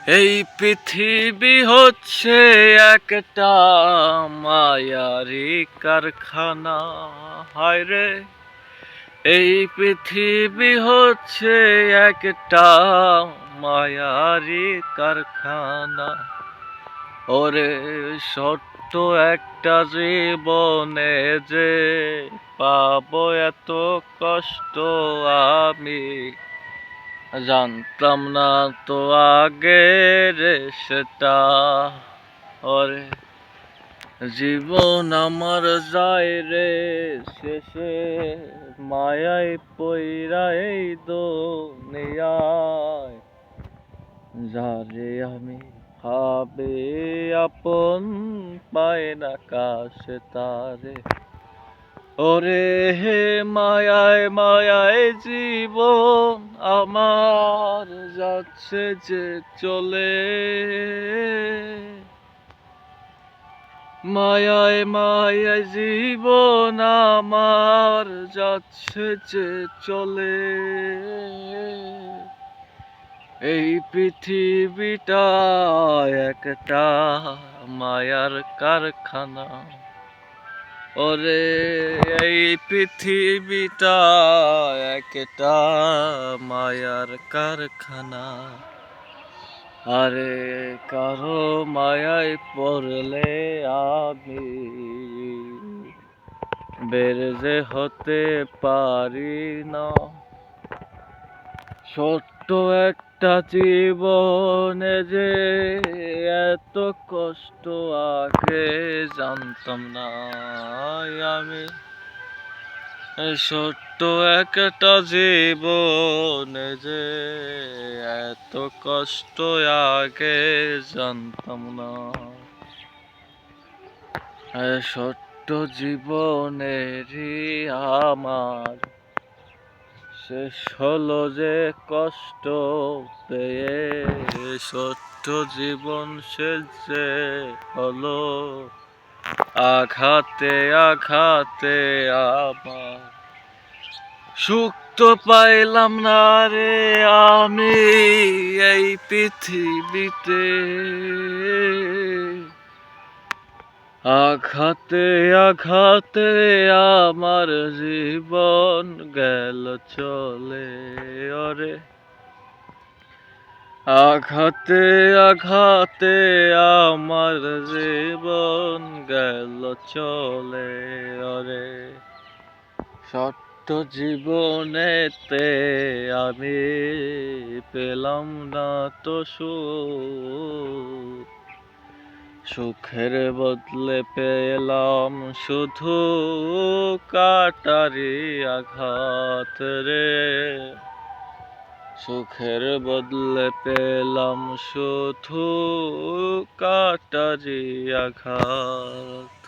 এই পৃথিবী হচ্ছে একটা মায়ারি কারখানা। হায় রে, এই পৃথিবী হচ্ছে একটা মায়ারি কারখানা। ওরে ছোট্ট একটা জীবনে যে পাবো এত কষ্ট, আমি জানতাম না তো আগে রে সেটা। ওরে জীবন আমার যায় রে শেষে, মায়ায় পইরা এই দুনিয়ায়। যারে আমি ভাবে আপন পাই না কাছে তারে। ওরে হে মায়ায় মায়ায় জীবন আমার যাচ্ছে যে চলে। মায়ায় মায়ায় জীবন আমার যাচ্ছে যে চলে। এই পৃথিবীটা একটা মায়ার কারখানা। ওরে এই পৃথিবীটা একটা মায়ার কারখানা। আরে কারো মায়ায় পড়লে আমি বের যে হতে পারি না। ছোট্ট একটা জীবনে যে এত কষ্ট আগে জানতাম না আমি। ছোট্ট একটা জীবনে যে এত কষ্ট আগে জানতাম না। ছোট্ট জীবনেরই আমার শেষ হলো যে কষ্ট পেয়ে। ছোট্ট জীবন শেষ যে হলো আঘাতে আঘাতে আমার। সুখ তো পাইলাম না রে আমি এই পৃথিবীতে। আঘাতে আঘাতে আমার জীবন গেল চলে। ওরে আঘাতে আঘাতে আমার জীবন গেল চলে। ওরে ছোট্ট জীবনেতে আমি পেলাম না তো সুখ। সুখের বদলে পেলাম শুধু কাটারি আঘাত রে। সুখের বদলে পেলাম শুধু কাটারি আঘাত।